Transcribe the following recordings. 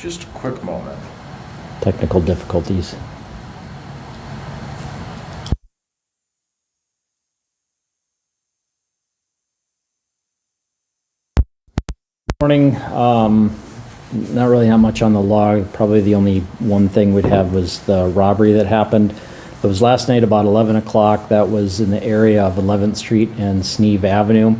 just a quick moment. Technical difficulties. Morning. Not much on the log. Probably the only one thing we'd have was the robbery that happened. It was last night about 11 o'clock. That was in the area of 11th Street and Sneeve Avenue.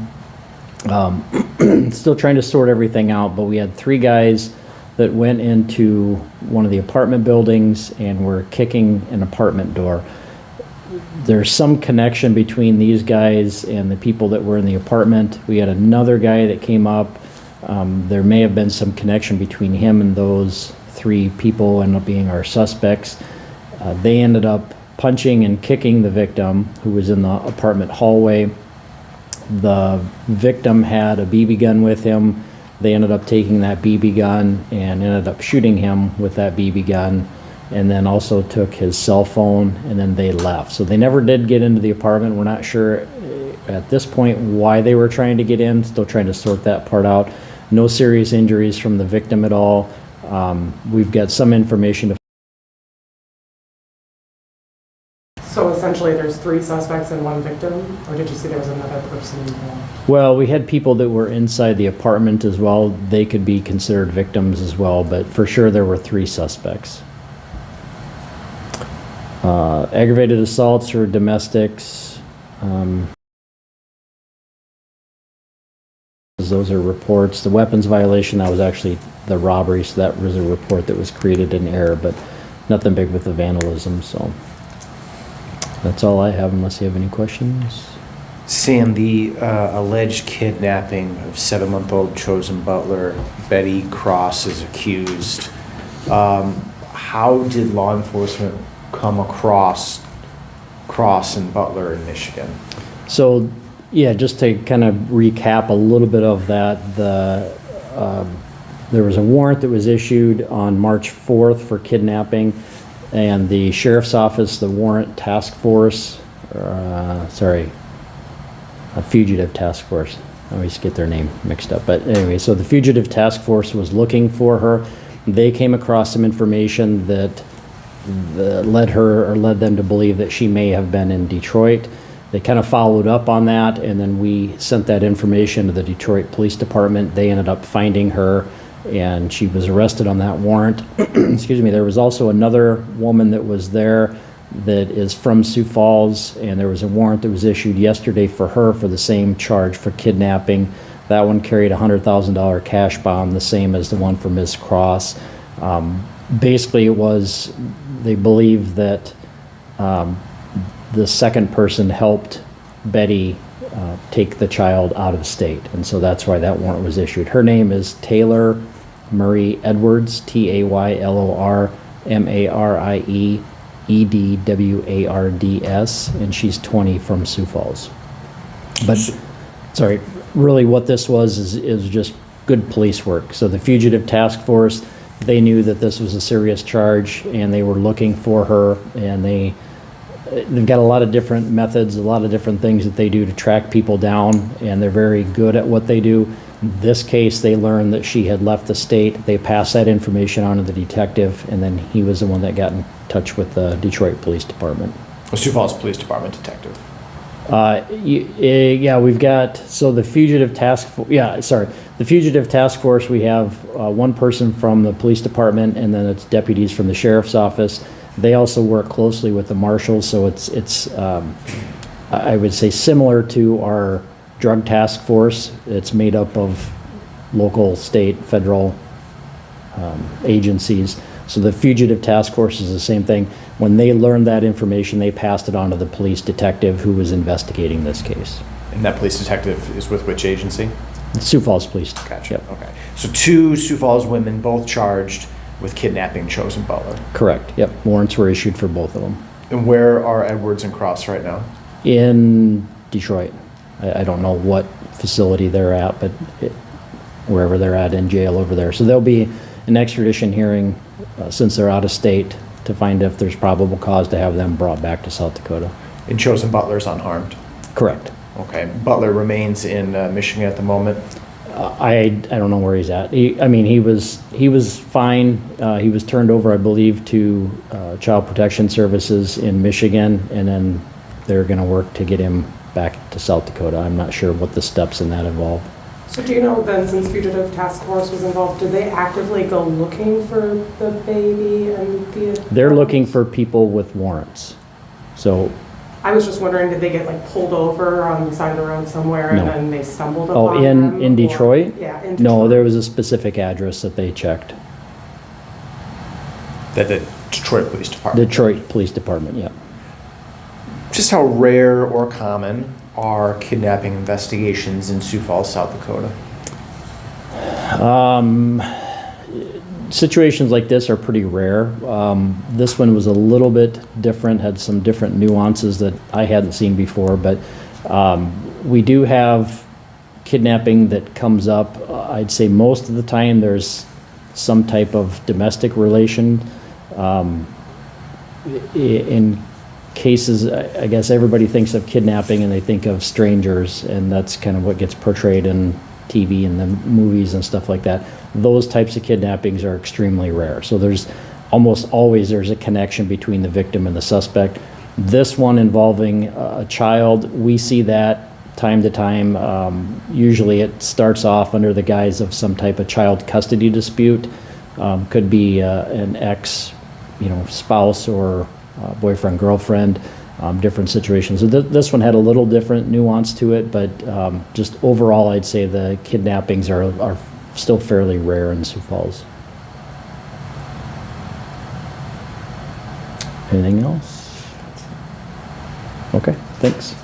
Still trying to sort everything out, but we had 3 guys that went into one of the apartment buildings and were kicking an apartment door. There's some connection between these guys and the people that were in the apartment. We had another guy that came up. There may have been some connection between him and those 3 people ended up being our suspects. They ended up punching and kicking the victim who was in the apartment hallway. The victim had a BB gun with him. They ended up taking that BB gun and ended up shooting him with that BB gun, and then also took his cell phone, and then they left. So they never did get into the apartment. We're not sure at this point why they were trying to get in. Still trying to sort that part out. No serious injuries from the victim at all. We've got some information to. So essentially there's 3 suspects and 1 victim, or did you see there was another person involved? Well, we had people that were inside the apartment as well. They could be considered victims as well, but for sure there were 3 suspects. Aggravated assaults or domestics. Those are reports. The weapons violation, that was actually the robbery, so that was a report that was created in error, but nothing big with the vandalism, so. That's all I have, unless you have any questions. Sam, the alleged kidnapping of 7-month-old Chosen Butler, Betty Cross, is accused. How did law enforcement come across Cross and Butler in Michigan? So, yeah, just to kind of recap a little bit of that, there was a warrant that was issued on March 4th for kidnapping. And the sheriff's office, the warrant task force, a fugitive task force. I always get their name mixed up. But anyway, so the fugitive task force was looking for her. They came across some information that led them to believe that she may have been in Detroit. They kind of followed up on that, and then we sent that information to the Detroit Police Department. They ended up finding her, and she was arrested on that warrant. Excuse me. There was also another woman that was there that is from Sioux Falls, and there was a warrant that was issued yesterday for her for the same charge for kidnapping. That one carried a $100,000 cash bond, the same as the one for Ms. Cross. Basically, it was, they believe that the second person helped Betty take the child out of state, and so that's why that warrant was issued. Her name is Taylor Marie Edwards, TaylorMarieEdwards, and she's 20 from Sioux Falls. But sorry, really what this was is just good police work. So the fugitive task force, they knew that this was a serious charge, and they were looking for her, and they've got a lot of different methods, a lot of different things that they do to track people down, and they're very good at what they do. In this case, they learned that she had left the state. They passed that information on to the detective, and then he was the one that got in touch with the Detroit Police Department. Sioux Falls Police Department detective. Yeah, we've got, so the fugitive task force, the fugitive task force, we have 1 person from the police department, and then it's deputies from the sheriff's office. They also work closely with the marshals, so it's I would say similar to our drug task force. It's made up of local, state, federal agencies. So the fugitive task force is the same thing. When they learned that information, they passed it on to the police detective who was investigating this case. And that police detective is with which agency? Sioux Falls Police. Gotcha. Yep. Okay. So 2 Sioux Falls women, both charged with kidnapping Chosen Butler. Correct. Yep. Warrants were issued for both of them. And where are Edwards and Cross right now? In Detroit. I don't know what facility they're at, but wherever they're at in jail over there. So there'll be an extradition hearing since they're out of state to find if there's probable cause to have them brought back to South Dakota. And Chosen Butler's unharmed? Correct. Okay. Butler remains in Michigan at the moment? I don't know where he's at. I mean, he was fine. He was turned over, I believe, to Child Protection Services in Michigan, and then they're going to work to get him back to South Dakota. I'm not sure what the steps in that involve. So do you know then, since Fugitive Task Force was involved, did they actively go looking for the baby and the... They're looking for people with warrants. So, I was just wondering, did they get like pulled over on the side of the road somewhere and No. then they stumbled oh, upon them? in or- Detroit? Yeah, in Detroit. No, there was a specific address that they checked. That the Detroit Police Department. Detroit Police Department, yeah. Just how rare or common are kidnapping investigations in Sioux Falls, South Dakota? Situations like this are pretty rare. This one was a little bit different, had some different nuances that I hadn't seen before, but we do have kidnapping that comes up. I'd say most of the time there's some type of domestic relation. In cases, I guess everybody thinks of kidnapping and they think of strangers, and that's kind of what gets portrayed in TV and the movies and stuff like that. Those types of kidnappings are extremely rare. So there's almost always a connection between the victim and the suspect. This one involving a child, we see that time to time. Usually it starts off under the guise of some type of child custody dispute. Could be an ex, spouse or boyfriend, girlfriend, different situations. So this one had a little different nuance to it, but just overall, I'd say the kidnappings are still fairly rare in Sioux Falls. Anything else? Okay, thanks.